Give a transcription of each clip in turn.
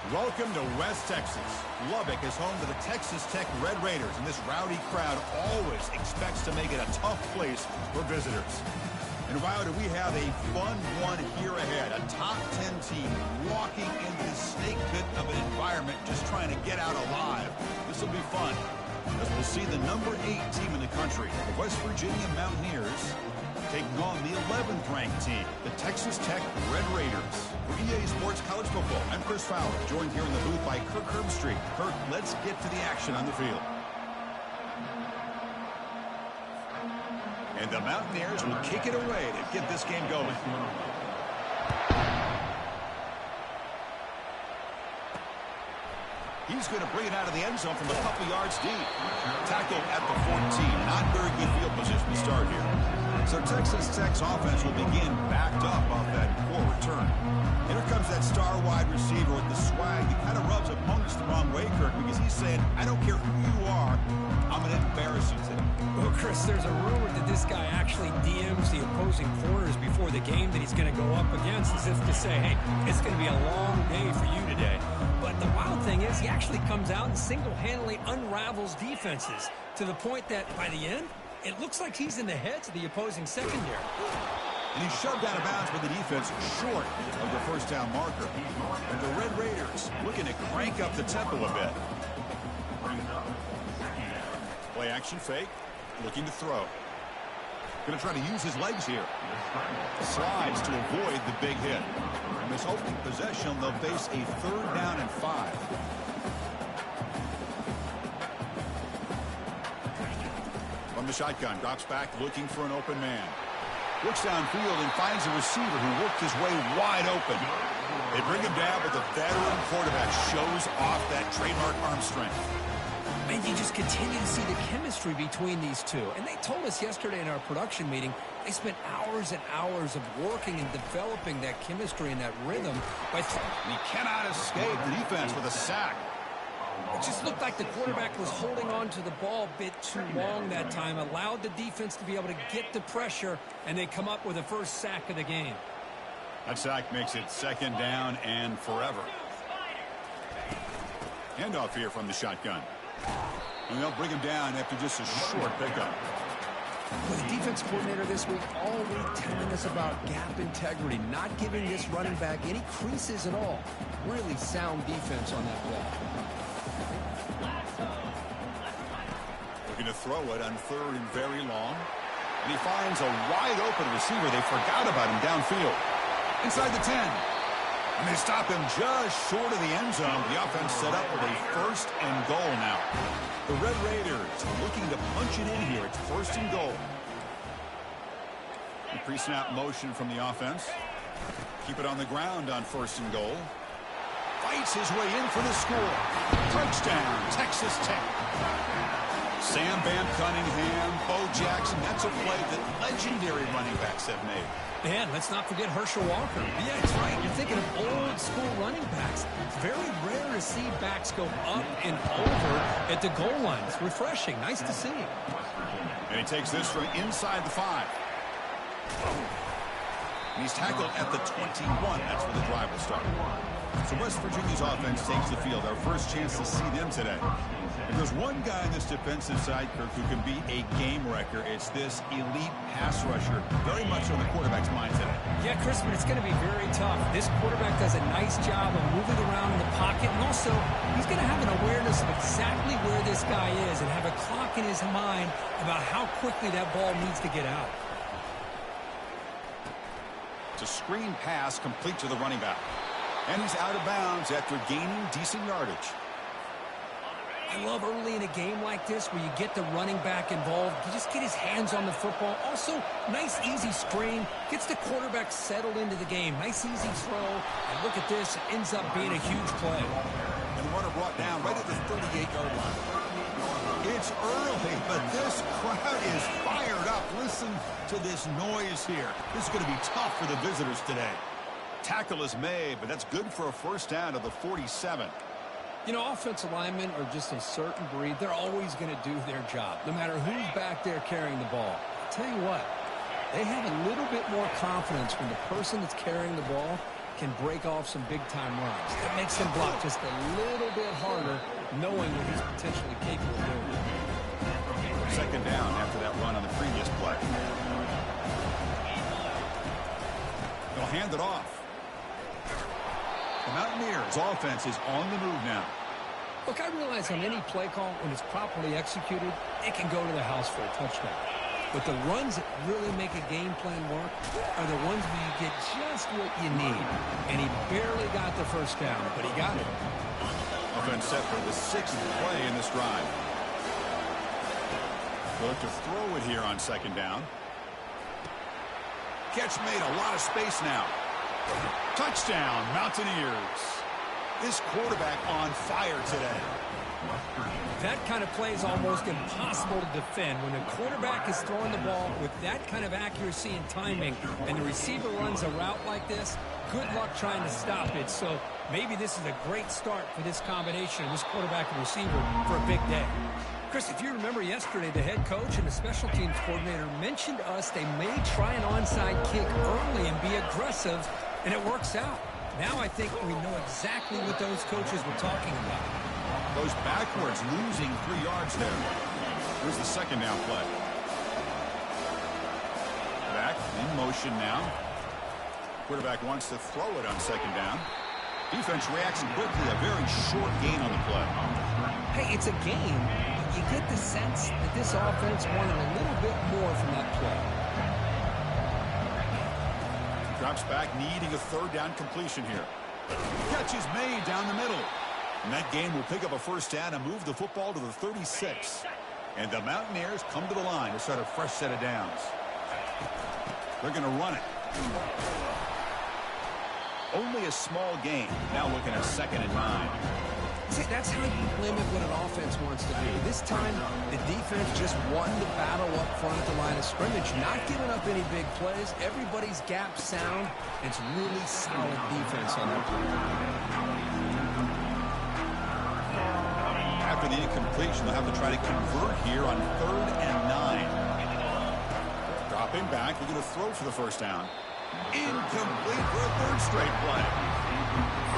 Welcome to West Texas. Lubbock is home to the Texas Tech Red Raiders, and this rowdy crowd always expects to make it a tough place for visitors. And wow, do we have a fun one here ahead. A top 10 team walking into the snake pit of an environment just trying to get out alive. This will be fun, as we'll see the number 8 team in the country, the West Virginia Mountaineers, taking on the 11th ranked team, the Texas Tech Red Raiders. For EA Sports College Football, I'm Chris Fowler, joined here in the booth by Kirk Herbstreit. Kirk, let's get to the action on the field. And the Mountaineers will kick it away to get this game going. He's going to bring it out of the end zone from a couple yards deep. Tackled at the 14. Not very good field position to start here. So Texas Tech's offense will begin backed up off that poor return. Here comes that star wide receiver with the swag. He kind of rubs opponents the wrong way, Kirk, because he's saying, I don't care who you are, I'm going to embarrass you today. Well, Chris, there's a rumor that this guy actually DMs the opposing corners before the game that he's going to go up against, as if to say, hey, it's going to be a long day for you today. But the wild thing is he actually comes out and single-handedly unravels defenses to the point that by the end, it looks like he's in the heads of the opposing secondary. And he's shoved out of bounds with the defense short of the first down marker. And the Red Raiders looking to crank up the tempo a bit. Play action fake, looking to throw. Going to try to use his legs here. Slides to avoid the big hit. In this opening possession, they'll face a 3rd down and 5. From the shotgun, drops back looking for an open man. Looks downfield and finds a receiver who worked his way wide open. They bring him down, but the veteran quarterback shows off that trademark arm strength. And you just continue to see the chemistry between these two. And they told us yesterday in our production meeting, they spent hours and hours of working and developing that chemistry and that rhythm. And he cannot escape the defense with a sack. It just looked like the quarterback was holding on to the ball a bit too long that time, allowed the defense to be able to get the pressure, and they come up with the first sack of the game. That sack makes it 2nd down and forever. Handoff here from the shotgun. And they'll bring him down after just a short pickup. Well, the defense coordinator this week all week telling us about gap integrity, not giving this running back any creases at all. Really sound defense on that play. Looking to throw it on 3rd and very long. And he finds a wide open receiver. They forgot about him downfield. Inside the 10. And they stop him just short of the end zone. The offense set up with a 1st and goal now. The Red Raiders looking to punch it in here. It's 1st and goal. The pre-snap motion from the offense. Keep it on the ground on 1st and goal. Fights his way in for the score. Touchdown, Texas Tech. Sam Bam Cunningham, Bo Jackson. That's a play that legendary running backs have made. And let's not forget Herschel Walker. Yeah, that's right. You're thinking of old school running backs. It's very rare to see backs go up and over at the goal line. It's refreshing. Nice to see. And he takes this from inside the 5. And he's tackled at the 21. That's where the drive will start. So West Virginia's offense takes the field. Our first chance to see them today. If there's one guy on this defensive side, Kirk, who can be a game wrecker, it's this elite pass rusher. Very much on the quarterback's mind today. Yeah, Chris, but it's going to be very tough. This quarterback does a nice job of moving around in the pocket, and also he's going to have an awareness of exactly where this guy is and have a clock in his mind about how quickly that ball needs to get out. It's a screen pass complete to the running back. And he's out of bounds after gaining decent yardage. I love early in a game like this where you get the running back involved. You just get his hands on the football. Also, nice, easy screen. Gets the quarterback settled into the game. Nice, easy throw. And look at this. It ends up being a huge play. And the runner brought down right at the 38-yard line. It's early, but this crowd is fired up. Listen to this noise here. This is going to be tough for the visitors today. Tackle is made, but that's good for a 1st down to the 47. You know, offensive linemen are just a certain breed. They're always going to do their job, no matter who's back there carrying the ball. I'll tell you what, they have a little bit more confidence when the person that's carrying the ball can break off some big-time runs. That makes him block just a little bit harder, knowing what he's potentially capable of doing. Second down after that run on the previous play. They'll hand it off. The Mountaineers' offense is on the move now. Look, I realize on any play call, when it's properly executed, it can go to the house for a touchdown. But the runs that really make a game plan work are the ones where you get just what you need. And he barely got the first down, but he got it. Offense set for the 6th play in this drive. Look to throw it here on second down. Catch made, a lot of space now. Touchdown, Mountaineers. This quarterback on fire today. That kind of play is almost impossible to defend. When the quarterback is throwing the ball with that kind of accuracy and timing, and the receiver runs a route like this, good luck trying to stop it. So maybe this is a great start for this combination of this quarterback and receiver for a big day. Chris, if you remember yesterday, the head coach and the special teams coordinator mentioned to us they may try an onside kick early and be aggressive, and it works out. Now I think we know exactly what those coaches were talking about. Goes backwards, losing 3 yards there. Here's the second down play. Back in motion now. Quarterback wants to throw it on second down. Defense reacts quickly. A very short gain on the play. Hey, it's a game. You get the sense that this offense wanted a little bit more from that play. Drops back, needing a third down completion here. Catch is made down the middle. And that game will pick up a first down and move the football to the 36. And the Mountaineers come to the line to start a fresh set of downs. They're going to run it. Only a small gain. Now looking at 2nd and 9. See, that's how you limit what an offense wants to do. This time, the defense just won the battle up front at the line of scrimmage, not giving up any big plays. Everybody's gap sound. It's really solid defense on that play. After the incompletion, they'll have to try to convert here on 3rd and 9. Dropping back, we're going to throw for the first down. Incomplete for a 3rd straight play.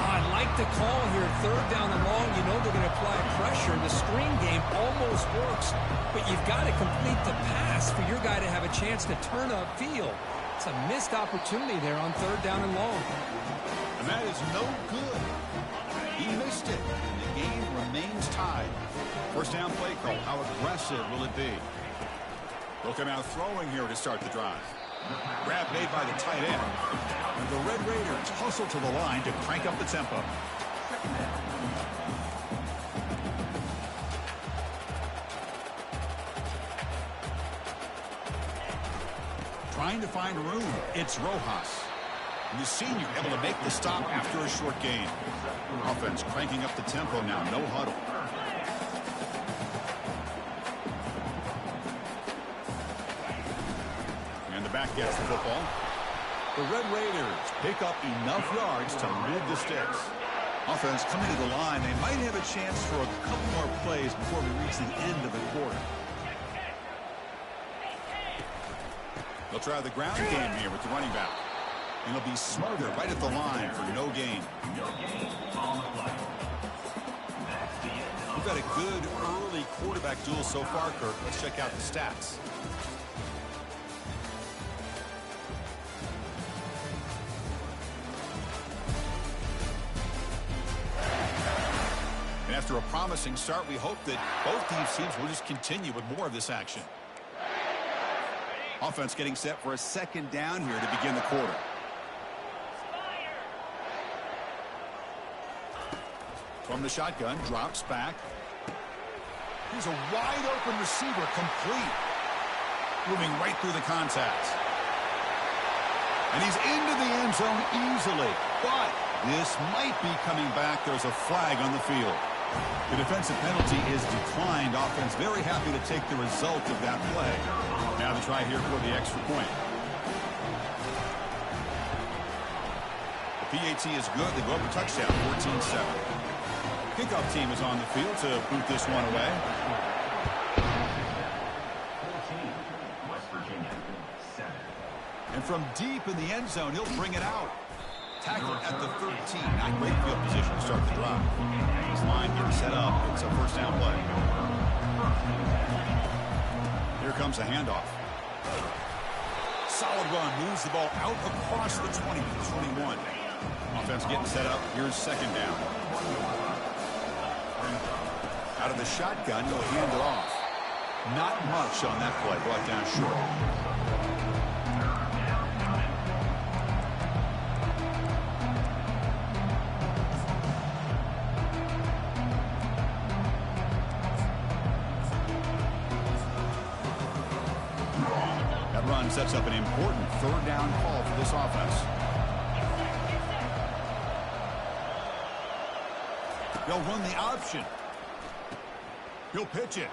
I like the call here. 3rd down and long. You know they're going to apply pressure. The screen game almost works, but you've got to complete the pass for your guy to have a chance to turn upfield. It's a missed opportunity there on 3rd down and long. And that is no good. He missed it, and the game remains tied. First down play call. How aggressive will it be? They'll come out throwing here to start the drive. Grab made by the tight end. And the Red Raiders hustle to the line to crank up the tempo. Trying to find room. It's Rojas. And the senior able to make the stop after a short gain. Offense cranking up the tempo now. No huddle. Back gets the football. The Red Raiders pick up enough yards to move the sticks. Offense coming to the line. They might have a chance for a couple more plays before we reach the end of the quarter. They'll try the ground game here with the running back. And they'll be smothered right at the line for no gain. We've got a good early quarterback duel so far, Kirk. Let's check out the stats. After a promising start, we hope that both these teams will just continue with more of this action. Offense getting set for a 2nd down here to begin the quarter. From the shotgun, drops back. Here's a wide open receiver, complete. Moving right through the contact. And he's into the end zone easily. But this might be coming back. There's a flag on the field. The defensive penalty is declined. Offense very happy to take the result of that play. Now the try here for the extra point. The PAT is good. They go up a touchdown, 14-7. Kickoff team is on the field to boot this one away. And from deep in the end zone, he'll bring it out. Tackle at the 13. Not great field position to start the drive. This line getting set up. It's a first down play. Here comes a handoff. Solid run. Moves the ball out across the 20 to the 21. Offense getting set up. Here's second down. Out of the shotgun, he'll hand it off. Not much on that play. Brought down short. Sets up an important third down call for this offense. They'll run the option. He'll pitch it.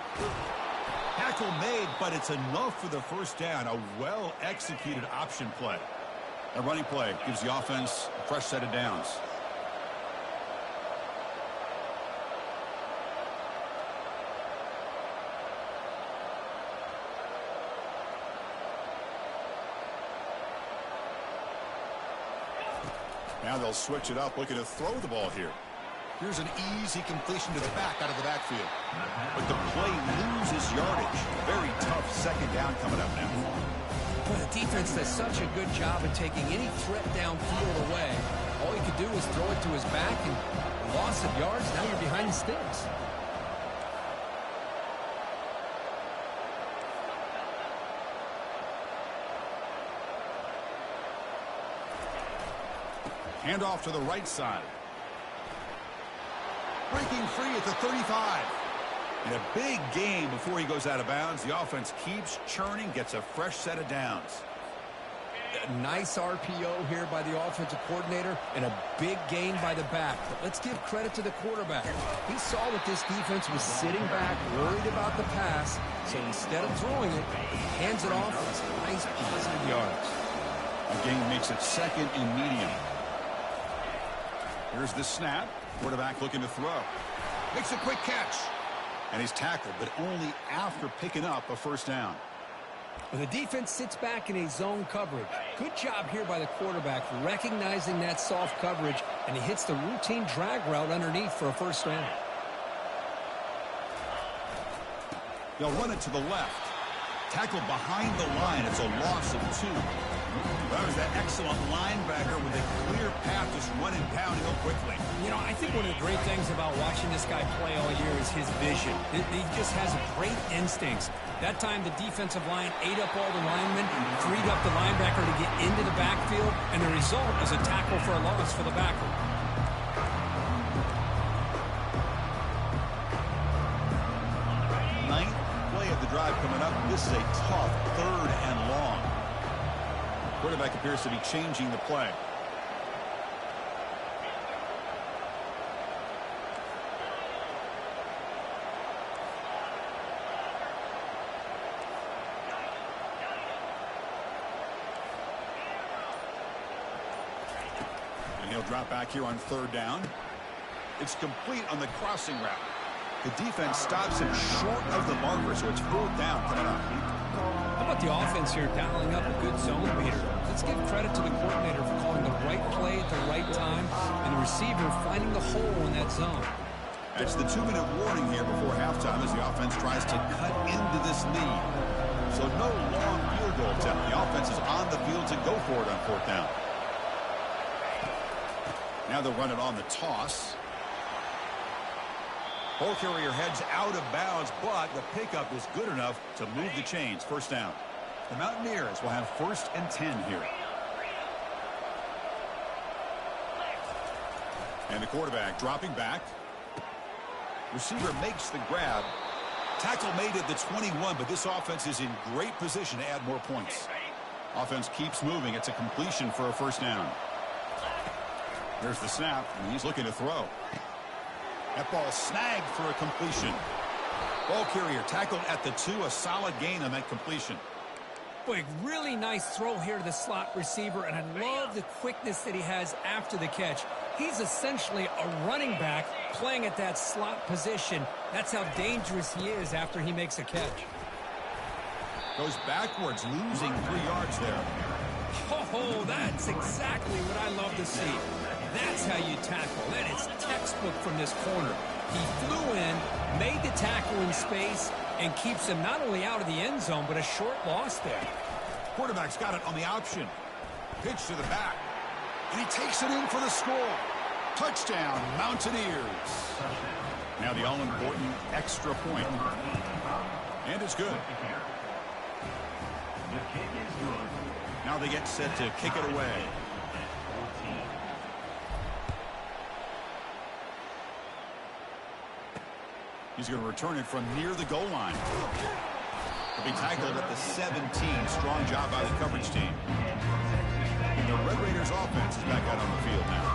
Tackle made, but it's enough for the first down. A well-executed option play. A running play gives the offense a fresh set of downs. Now they'll switch it up, looking to throw the ball here. Here's an easy completion to the back out of the backfield. But the play loses yardage. Very tough second down coming up now. Well, the defense does such a good job of taking any threat downfield away. All you could do is throw it to his back, and loss of yards, now you're behind the sticks. Handoff to the right side. Breaking free at the 35. And a big gain before he goes out of bounds. The offense keeps churning, gets a fresh set of downs. A nice RPO here by the offensive coordinator and a big gain by the back. But let's give credit to the quarterback. He saw that this defense was sitting back, worried about the pass. So instead of throwing it, he hands it off with some nice positive yards. The gain makes it second and medium. Here's the snap. Quarterback looking to throw. Makes a quick catch. And he's tackled, but only after picking up a first down. When the defense sits back in a zone coverage, good job here by the quarterback recognizing that soft coverage, and he hits the routine drag route underneath for a first down. They'll run it to the left. Tackled behind the line. It's a loss of 2. That was that excellent linebacker with a clear path just running downhill quickly. You know, I think one of the great things about watching this guy play all year is his vision. He just has great instincts. That time the defensive line ate up all the linemen, freed up the linebacker to get into the backfield, and the result was a tackle for a loss for the backer. Ninth play of the drive coming up. This is a tough third and long. Quarterback appears to be changing the play. And he'll drop back here on third down. It's complete on the crossing route. The defense stops him short of the marker, so it's fourth down coming up. How about the offense here dialing up a good zone beater? Let's give credit to the coordinator for calling the right play at the right time and the receiver finding the hole in that zone. It's the 2-minute warning here before halftime as the offense tries to cut into this lead. So no long field goal attempt. The offense is on the field to go for it on fourth down. Now they'll run it on the toss. Ball carrier heads out of bounds, but the pickup is good enough to move the chains. First down. The Mountaineers will have 1st and 10 here. And the quarterback dropping back. Receiver makes the grab. Tackle made at the 21, but this offense is in great position to add more points. Offense keeps moving. It's a completion for a first down. There's the snap, and he's looking to throw. That ball snagged for a completion. Ball carrier tackled at the 2, a solid gain on that completion. Boy, really nice throw here to the slot receiver, and I love the quickness that he has after the catch. He's essentially a running back playing at that slot position. That's how dangerous he is after he makes a catch. Goes backwards, losing 3 yards there. Oh, that's exactly what I love to see. That's how you tackle. That is textbook from this corner. He flew in, made the tackle in space, and keeps him not only out of the end zone, but a short loss there. Quarterback's got it on the option. Pitch to the back. And he takes it in for the score. Touchdown, Mountaineers. Now the all-important extra point. And it's good. Now they get set to kick it away. He's going to return it from near the goal line. He'll be tackled at the 17. Strong job by the coverage team. And the Red Raiders offense is back out on the field now.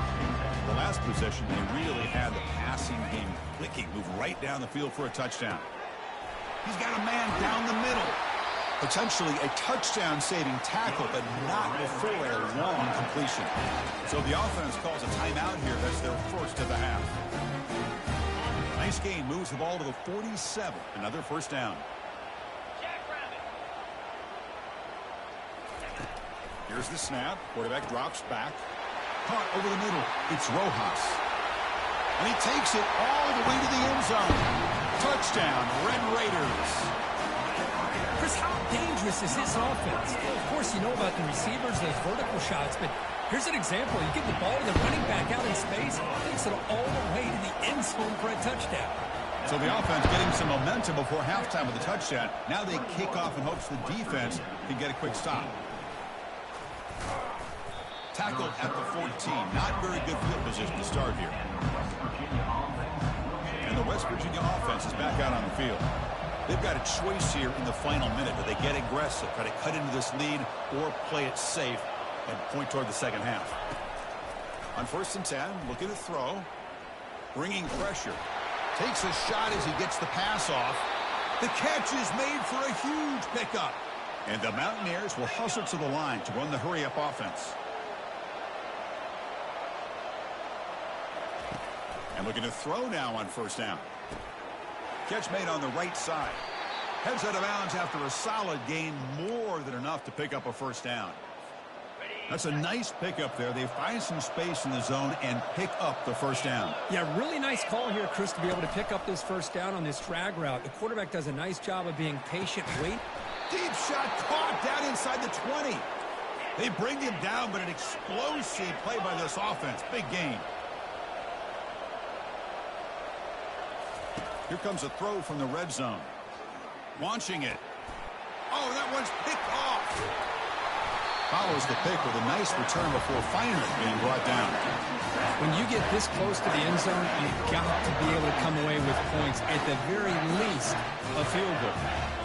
The last possession, they really had the passing game clicking. Move right down the field for a touchdown. He's got a man down the middle. Potentially a touchdown-saving tackle, but not before a long completion. So the offense calls a timeout here. That's their first of the half. Nice gain. Moves the ball to the 47. Another first down. Here's the snap. Quarterback drops back. Caught over the middle. It's Rojas. And he takes it all the way to the end zone. Touchdown, Red Raiders. Chris, how dangerous is this offense? Well, of course, you know about the receivers, those vertical shots, but here's an example. You get the ball to the running back out in space, takes it all the way to the end zone for a touchdown. So the offense getting some momentum before halftime with a touchdown. Now they kick off in hopes the defense can get a quick stop. Tackled at the 14. Not very good field position to start here. And the West Virginia offense is back out on the field. They've got a choice here in the final minute. Do they get aggressive, try to cut into this lead, or play it safe and point toward the second half? On 1st and 10, looking to throw. Bringing pressure. Takes a shot as he gets the pass off. The catch is made for a huge pickup. And the Mountaineers will hustle to the line to run the hurry-up offense. And looking to throw now on 1st down. Catch made on the right side. Heads out of bounds after a solid gain, more than enough to pick up a 1st down. That's a nice pickup there. They find some space in the zone and pick up the 1st down. Yeah, really nice call here, Chris, to be able to pick up this 1st down on this drag route. The quarterback does a nice job of being patient. Wait. Deep shot caught down inside the 20. They bring him down, but an explosive play by this offense. Big gain. Here comes a throw from the red zone. Launching it. Oh, that one's picked off. Follows the pick with a nice return before finally being brought down. When you get this close to the end zone, you've got to be able to come away with points. At the very least, a field goal.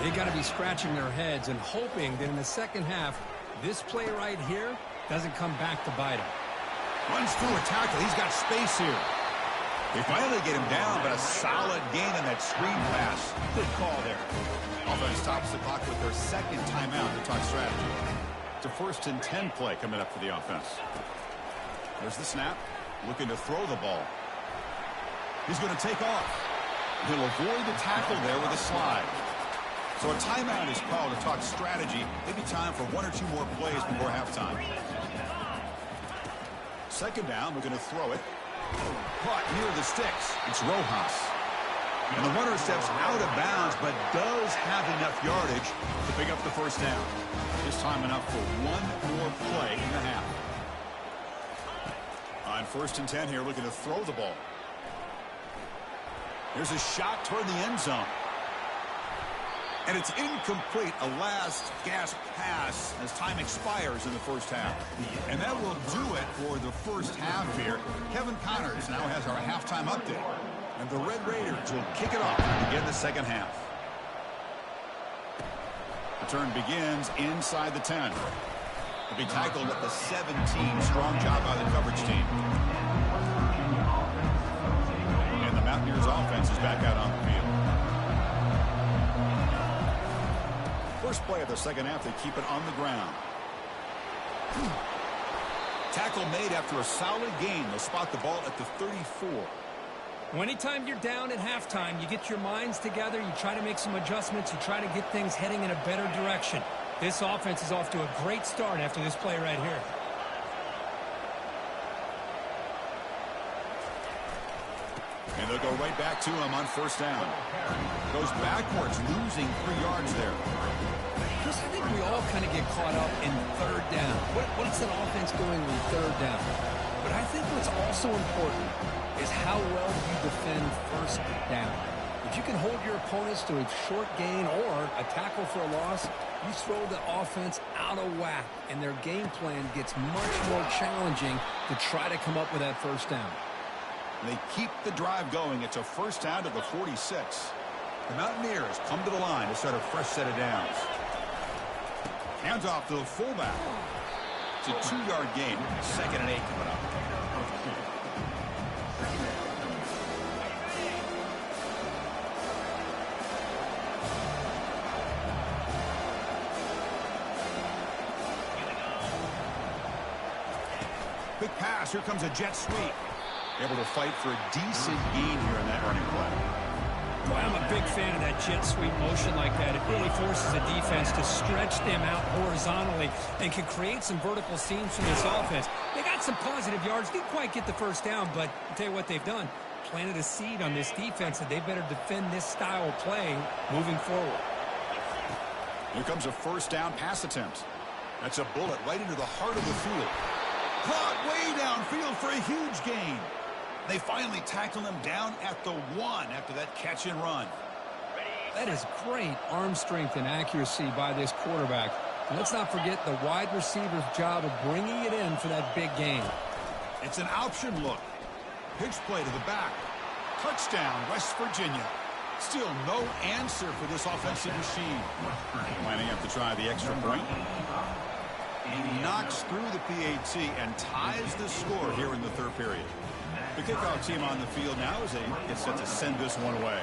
They got to be scratching their heads and hoping that in the second half, this play right here doesn't come back to bite him. Runs through a tackle. He's got space here. They finally get him down, but a solid gain on that screen pass. Good call there. Offense stops the clock with their second timeout to talk strategy. It's a 1st and 10 play coming up for the offense. There's the snap. Looking to throw the ball. He's going to take off. He'll avoid the tackle there with a slide. So a timeout is called to talk strategy. Maybe time for 1 or 2 more plays before halftime. 2nd down, we're going to throw it. Caught near the sticks. It's Rojas. And the runner steps out of bounds, but does have enough yardage to pick up the 1st down. This time enough for 1 more play in the half. On 1st and 10 here, looking to throw the ball. There's a shot toward the end zone. And it's incomplete, a last gasp pass as time expires in the 1st half. And that will do it for the 1st half here. Kevin Connors now has our halftime update. And the Red Raiders will kick it off to begin the 2nd half. The turn begins inside the 10. He'll be tackled at the 17. Strong job by the coverage team. And the Mountaineers offense is back out on the field. First play of the 2nd half, they keep it on the ground. Tackle made after a solid gain. They'll spot the ball at the 34. Well, anytime you're down at halftime, you get your minds together, you try to make some adjustments, you try to get things heading in a better direction. This offense is off to a great start after this play right here. And they'll go right back to him on first down. Goes backwards, losing 3 yards there. Chris, I think we all kind of get caught up in third down. What's an offense doing on third down? But I think what's also important is how well you defend first down. If you can hold your opponents to a short gain or a tackle for a loss, you throw the offense out of whack, and their game plan gets much more challenging to try to come up with that first down. They keep the drive going. It's a first down to the 46. The Mountaineers come to the line to start a fresh set of downs. Hands off to the fullback. It's a 2-yard gain. 2nd and 8 coming up. Quick pass. Here comes a jet sweep. Able to fight for a decent gain here in that running play. Boy, I'm a big fan of that jet sweep motion like that. It really forces a defense to stretch them out horizontally and can create some vertical seams from this offense. They got some positive yards. Didn't quite get the first down, but I'll tell you what they've done. Planted a seed on this defense that they better defend this style of play moving forward. Here comes a first down pass attempt. That's a bullet right into the heart of the field. Caught way downfield for a huge gain. They finally tackle him down at the 1 after that catch and run. That is great arm strength and accuracy by this quarterback. And let's not forget the wide receiver's job of bringing it in for that big gain. It's an option look. Pitch play to the back. Touchdown, West Virginia. Still no answer for this offensive machine. Lining up to try the extra point. He knocks through the PAT and ties the score here in the 3rd period. The kickoff team on the field now as they get set to send this one away.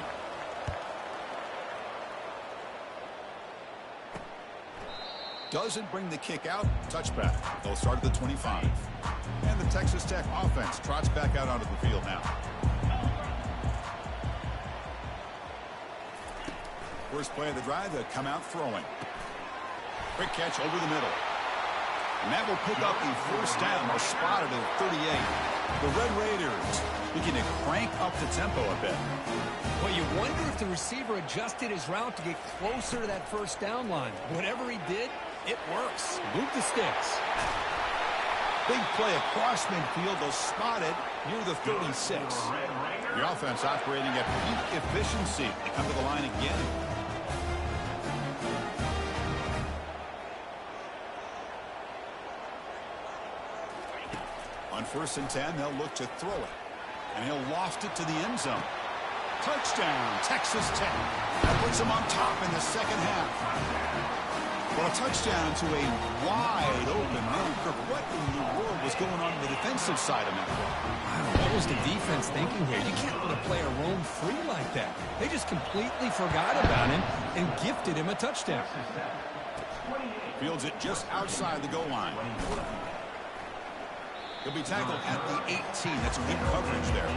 Doesn't bring the kick out. Touchback. They'll start at the 25. And the Texas Tech offense trots back out onto the field now. First play of the drive, they'll come out throwing. Quick catch over the middle. And that will pick up the first down. They're spotted at 38. The Red Raiders looking to crank up the tempo a bit. Well, you wonder if the receiver adjusted his route to get closer to that first down line. Whatever he did, it works. Move the sticks. Big play across midfield. They'll spot it near the 36. The offense operating at peak efficiency. They come to the line again. On 1st and 10, they'll look to throw it. And he'll loft it to the end zone. Touchdown, Texas Tech. That puts them on top in the 2nd half. Well, a touchdown to a wide open man. What in the world was going on the defensive side of that play? Wow, what was the defense thinking here? You can't let a player roam free like that. They just completely forgot about him and gifted him a touchdown. Fields it just outside the goal line. He'll be tackled at the 18. That's a good coverage there.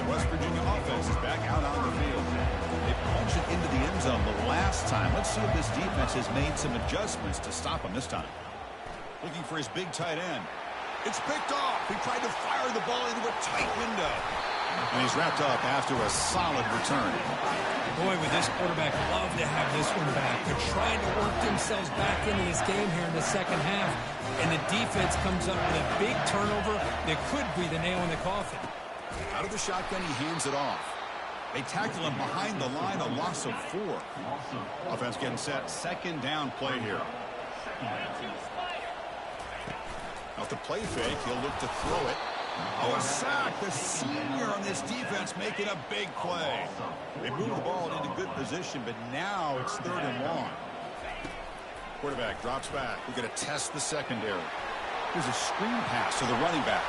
West Virginia offense is back out on the field. They punched it into the end zone the last time. Let's see if this defense has made some adjustments to stop him this time. Looking for his big tight end. It's picked off. He tried to fire the ball into a tight window. And he's wrapped up after a solid return. Boy, would this quarterback love to have this one back. They're trying to work themselves back into this game here in the 2nd half. And the defense comes up with a big turnover that could be the nail in the coffin. Out of the shotgun, he hands it off. They tackle him behind the line, a loss of 4. Offense getting set. 2nd down play here. Off the play fake, he'll look to throw it. Oh, a sack. The senior on this defense making a big play. They move the ball into good position, but now it's 3rd and long. Quarterback drops back. We're going to test the secondary. Here's a screen pass to the running back.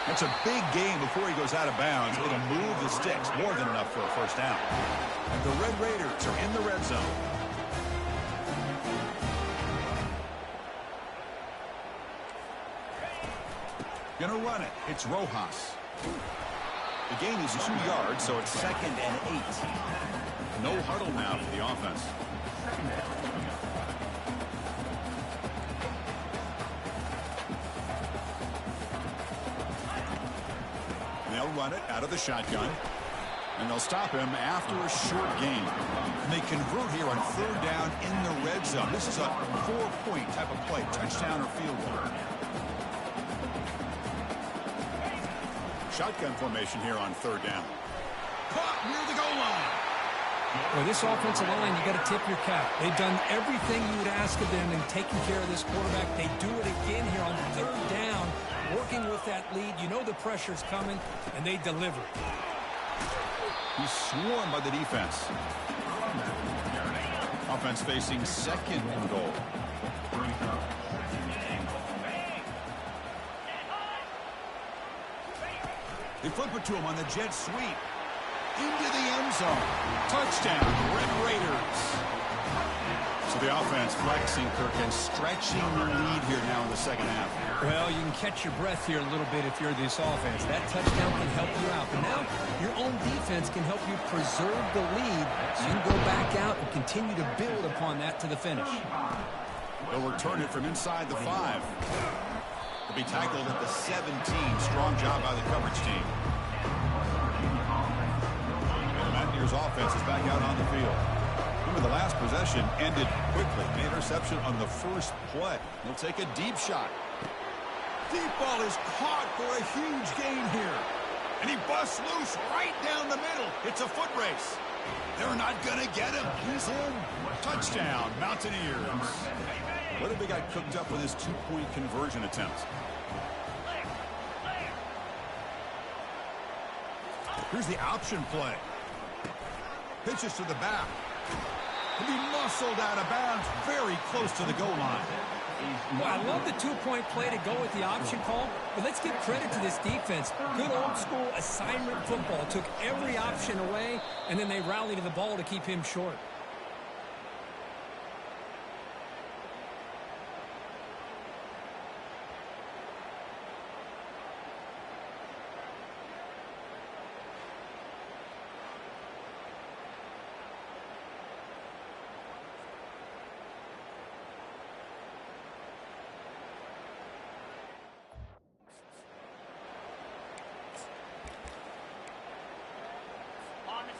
That's a big gain before he goes out of bounds. It'll move the sticks. More than enough for a first down. And the Red Raiders are in the red zone. Gonna run it. It's Rojas. The gain is 2 yards, so it's 2nd and 8. No huddle now for the offense. They'll run it out of the shotgun. And they'll stop him after a short gain. And they convert here on 3rd down in the red zone. This is a 4-point type of play, touchdown or field goal. Shotgun formation here on 3rd down. Caught near the goal line. Well, this offensive line, you got to tip your cap. They've done everything you would ask of them in taking care of this quarterback. They do it again here on 3rd down, working with that lead. You know the pressure's coming, and they deliver. He's swarmed by the defense. Offense facing 2nd and goal. They flip it to him on the jet sweep. Into the end zone. Touchdown, Red Raiders. So the offense flexing, Kirk, and stretching their lead here now in the 2nd half. Well, you can catch your breath here a little bit if you're this offense. That touchdown can help you out. But now your own defense can help you preserve the lead so you can go back out and continue to build upon that to the finish. They'll return it from inside the 5. They'll be tackled at the 17. Strong job by the coverage team. And the Mountaineers offense is back out on the field. Remember, the last possession ended quickly. An interception on the first play. He'll take a deep shot. Deep ball is caught for a huge gain here. And he busts loose right down the middle. It's a foot race. They're not going to get him. He's in. Touchdown, Mountaineers. What if they got cooked up with his 2-point conversion attempt? Here's the option play. Pitches to the back. He'll be muscled out of bounds very close to the goal line. Well, I love the 2-point play to go with the option call, but let's give credit to this defense. Good old-school assignment football. Took every option away, and then they rallied to the ball to keep him short.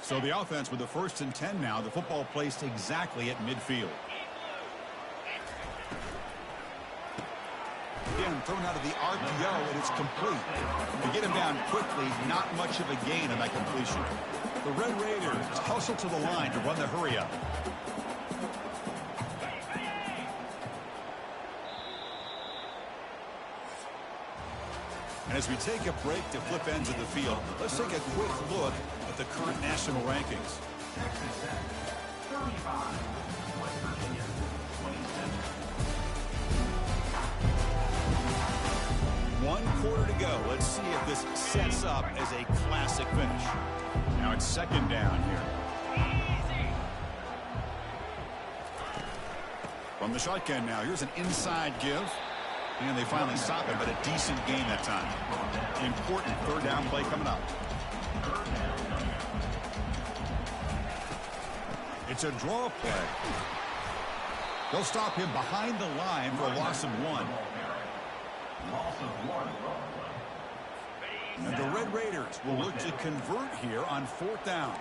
So the offense with the 1st and 10 now. The football placed exactly at midfield. Again, thrown out of the RPO, and it's complete. To get him down quickly, not much of a gain on that completion. The Red Raiders hustle to the line to run the hurry-up. And as we take a break to flip ends of the field, let's take a quick look at the current national rankings. One quarter to go. Let's see if this sets up as a classic finish. Now it's 2nd down here. From the shotgun now, here's an inside give. And they finally stop it, but a decent gain that time. Important 3rd down play coming up. It's a draw play. They'll stop him behind the line for a loss of 1. And the Red Raiders will look to convert here on 4th down.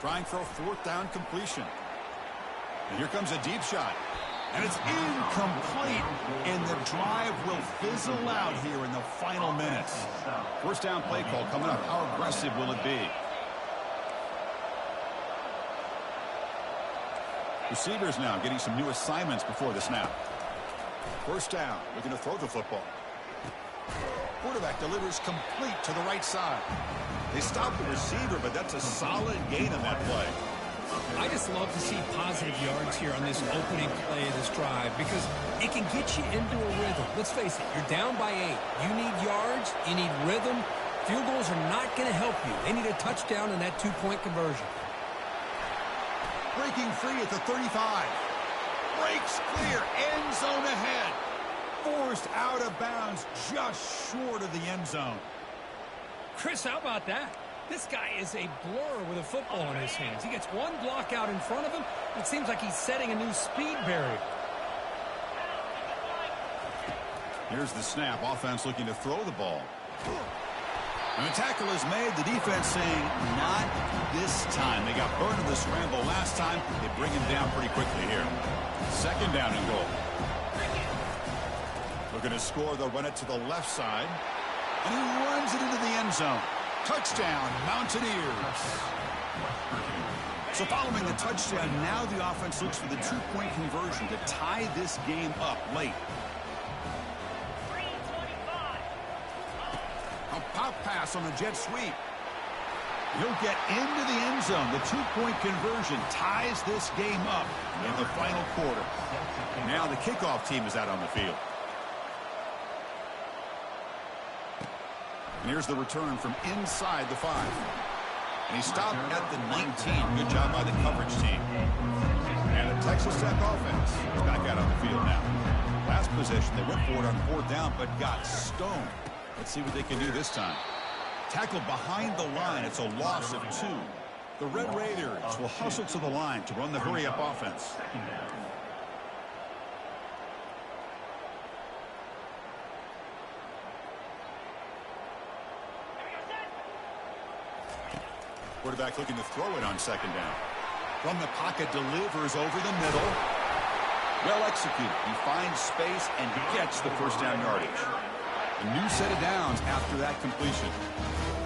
Trying for a 4th down completion. And here comes a deep shot. And it's incomplete. And the drive will fizzle out here in the final minutes. 1st down play call coming up. How aggressive will it be? Receivers now getting some new assignments before the snap. 1st down. Looking to throw the football. Quarterback delivers complete to the right side. They stop the receiver, but that's a solid gain on that play. I just love to see positive yards here on this opening play of this drive because it can get you into a rhythm. Let's face it, you're down by 8. You need yards, you need rhythm. Field goals are not going to help you. They need a touchdown in that 2-point conversion. Breaking free at the 35. Breaks clear. End zone ahead. 4 forced out of bounds just short of the end zone. Chris, how about that? This guy is a blur with a football in his hands. He gets one block out in front of him. It seems like he's setting a new speed barrier. Here's the snap. Offense looking to throw the ball. And the tackle is made. The defense saying, not this time. They got burned in the scramble last time. They bring him down pretty quickly here. Second down and goal. Looking to score. They'll run it to the left side. And he runs it into the end zone. Touchdown, Mountaineers. So following the touchdown, now the offense looks for the two-point conversion to tie this game up late. A pop pass on the jet sweep. He'll get into the end zone. The two-point conversion ties this game up in the final quarter. Now the kickoff team is out on the field. And here's the return from inside the 5. And he stopped at the 19. Good job by the coverage team. And the Texas Tech offense is back out on the field now. Last possession, they went for it on fourth down, but got stoned. Let's see what they can do this time. Tackled behind the line. It's a loss of 2. The Red Raiders will hustle to the line to run the hurry-up offense. Quarterback looking to throw it on second down. From the pocket, delivers over the middle. Well executed. He finds space and gets the first down yardage. A new set of downs after that completion.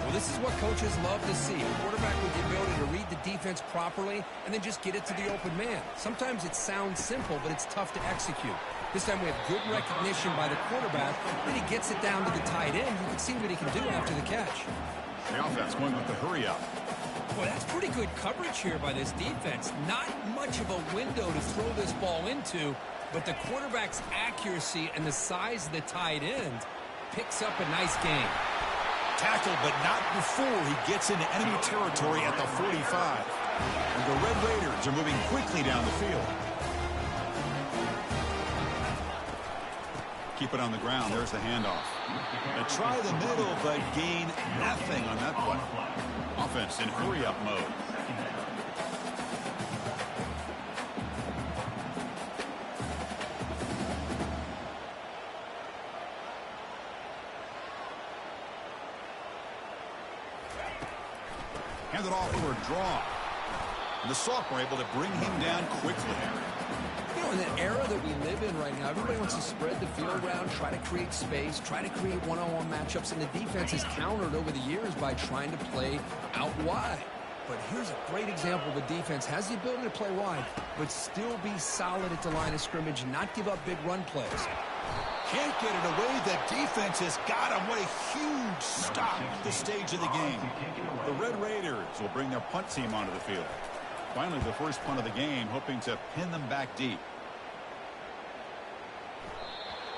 Well, this is what coaches love to see. A quarterback with the ability to read the defense properly and then just get it to the open man. Sometimes it sounds simple, but it's tough to execute. This time we have good recognition by the quarterback. Then he gets it down to the tight end. You can see what he can do after the catch. The offense going with the hurry-up. Well, that's pretty good coverage here by this defense. Not much of a window to throw this ball into, but the quarterback's accuracy and the size of the tight end picks up a nice gain. Tackled, but not before he gets into enemy territory at the 45. And the Red Raiders are moving quickly down the field. Keep it on the ground. There's the handoff. They try the middle, but gain nothing on that play. Offense in hurry-up mode. Handed off for a draw. And the sophomore able to bring him down quickly. You know, in the era that we live in right now, everybody wants to spread the field around, try to create space, try to create one-on-one matchups, and the defense has countered over the years by trying to play out wide. But here's a great example of a defense has the ability to play wide, but still be solid at the line of scrimmage, not give up big run plays. Can't get it away. The defense has got him. What a huge stop at this stage of the game. The Red Raiders will bring their punt team onto the field. Finally, the first punt of the game, hoping to pin them back deep.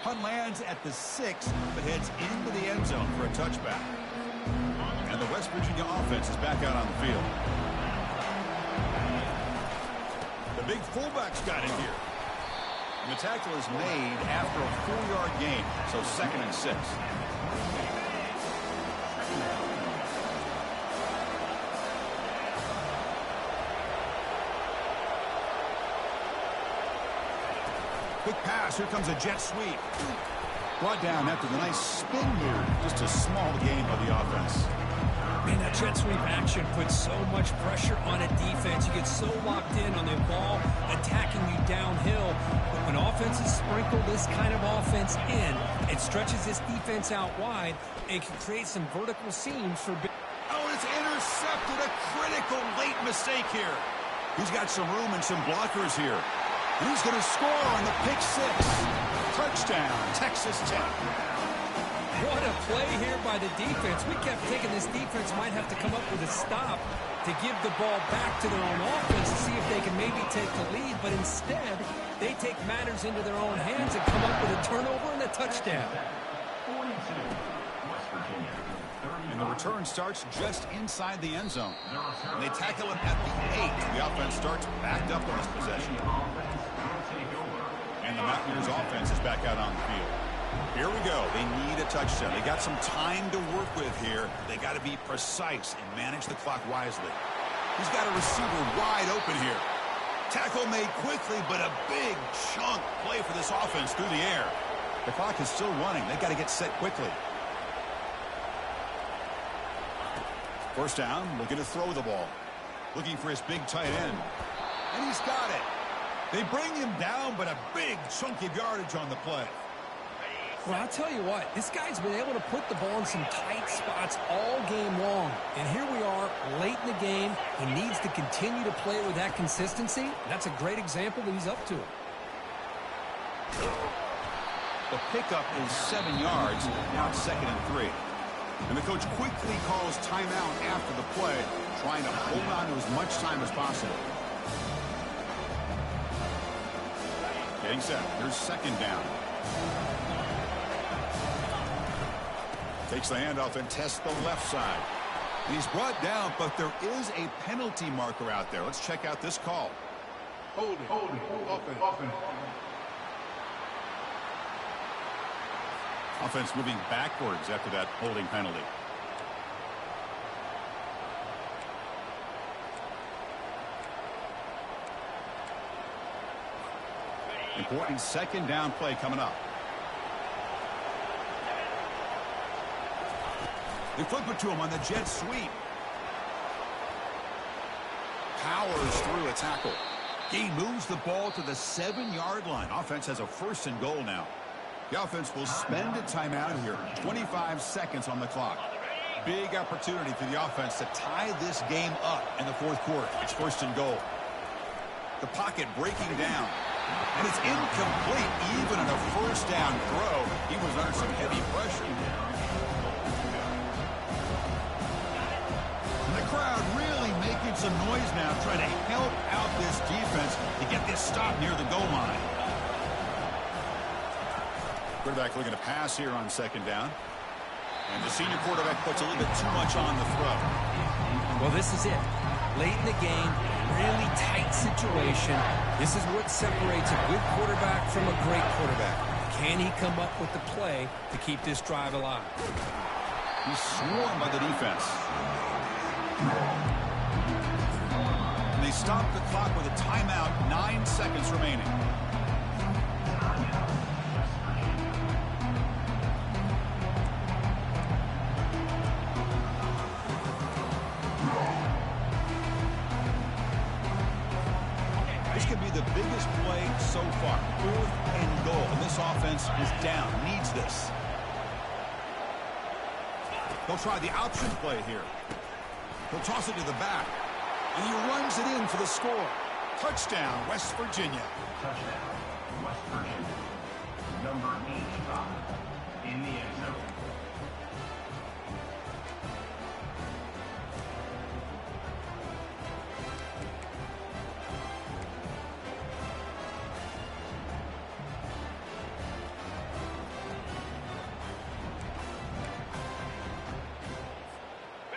Punt lands at the 6, but heads into the end zone for a touchback. And the West Virginia offense is back out on the field. The big fullback's got it here. And the tackle is made after a 4-yard gain, so 2nd and 6. Quick pass. Here comes a jet sweep. Brought down after the nice spin move. Just a small gain by the offense. Man, that jet sweep action puts so much pressure on a defense. You get so locked in on the ball attacking you downhill. But when offenses sprinkle this kind of offense in, it stretches this defense out wide and can create some vertical seams for big. Oh, it's intercepted. A critical late mistake here. He's got some room and some blockers here. He's going to score on the pick 6. Touchdown, Texas Tech. What a play here by the defense. We kept thinking this defense might have to come up with a stop to give the ball back to their own offense to see if they can maybe take the lead. But instead, they take matters into their own hands and come up with a turnover and a touchdown. And the return starts just inside the end zone. And they tackle him at the 8. The offense starts backed up on this possession. And the Mountaineers offense is back out on the field. we go. They need a touchdown. They got some time to work with here. They got to be precise and manage the clock wisely. He's got a receiver wide open here. Tackle made quickly, but a big chunk play for this offense through the air. The clock is still running. They got to get set quickly. First down, looking to throw the ball. Looking for his big tight end. And he's got it. They bring him down, but a big chunk of yardage on the play. Well, I'll tell you what, this guy's been able to put the ball in some tight spots all game long. And here we are, late in the game. He needs to continue to play with that consistency. That's a great example that he's up to it. The pickup is 7 yards. Now it's 2nd and 3. And the coach quickly calls timeout after the play, trying to hold on to as much time as possible. Getting set. Here's 2nd down. Takes the handoff and tests the left side. And he's brought down, but there is a penalty marker out there. Let's check out this call. Hold it. Offense moving backwards after that holding penalty. Important 2nd down play coming up. They flip it to him on the jet sweep. Powers through a tackle. He moves the ball to the 7-yard line. Offense has a 1st and goal now. The offense will spend a timeout here. 25 seconds on the clock. Big opportunity for the offense to tie this game up in the 4th quarter. It's 1st and goal. The pocket breaking down. And it's incomplete even on a 1st down throw. He was under some heavy pressure. And the crowd really making some noise now, trying to help out this defense to get this stop near the goal line. Quarterback looking to pass here on 2nd down. And the senior quarterback puts a little bit too much on the throw. Well, this is it. Late in the game, really tight situation. This is what separates a good quarterback from a great quarterback. Can he come up with the play to keep this drive alive? He's swarmed by the defense. And they stop the clock with a timeout, 9 seconds remaining. This could be the biggest play so far. 4th and goal. And this offense is down. Needs this. They'll try the option play here. He'll toss it to the back. And he runs it in for the score. Touchdown, West Virginia. Touchdown, West Virginia. Number 85 in the end zone.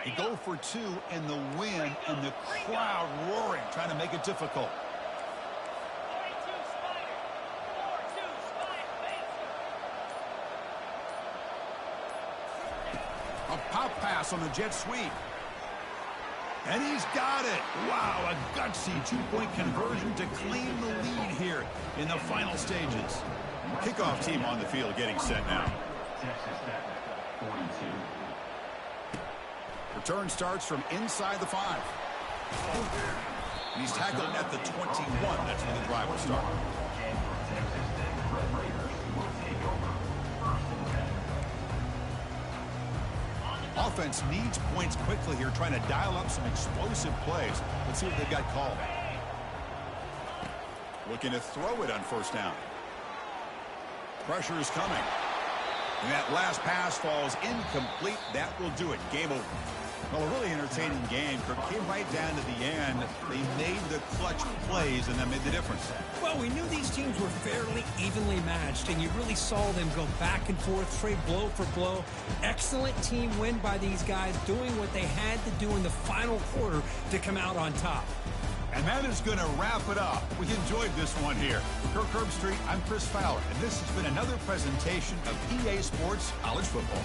They go for 2 and the win, and the crowd roaring, trying to make it difficult. A pop pass on the jet sweep. And he's got it. Wow, a gutsy 2-point conversion to claim the lead here in the final stages. Kickoff team on the field getting set now. Texas Tech, 42. Return starts from inside the 5. And he's tackled at the 21. That's where the drive will start. Offense needs points quickly here, trying to dial up some explosive plays. Let's see what they've got called. Looking to throw it on 1st down. Pressure is coming. And that last pass falls incomplete. That will do it. Game over. Well, a really entertaining game. Kirk came right down to the end. They made the clutch plays, and that made the difference. Well, we knew these teams were fairly evenly matched, and you really saw them go back and forth, trade blow for blow. Excellent team win by these guys, doing what they had to do in the final quarter to come out on top. And that is going to wrap it up. We enjoyed this one here. For Kirk Herbstreit, I'm Chris Fowler, and this has been another presentation of EA Sports College Football.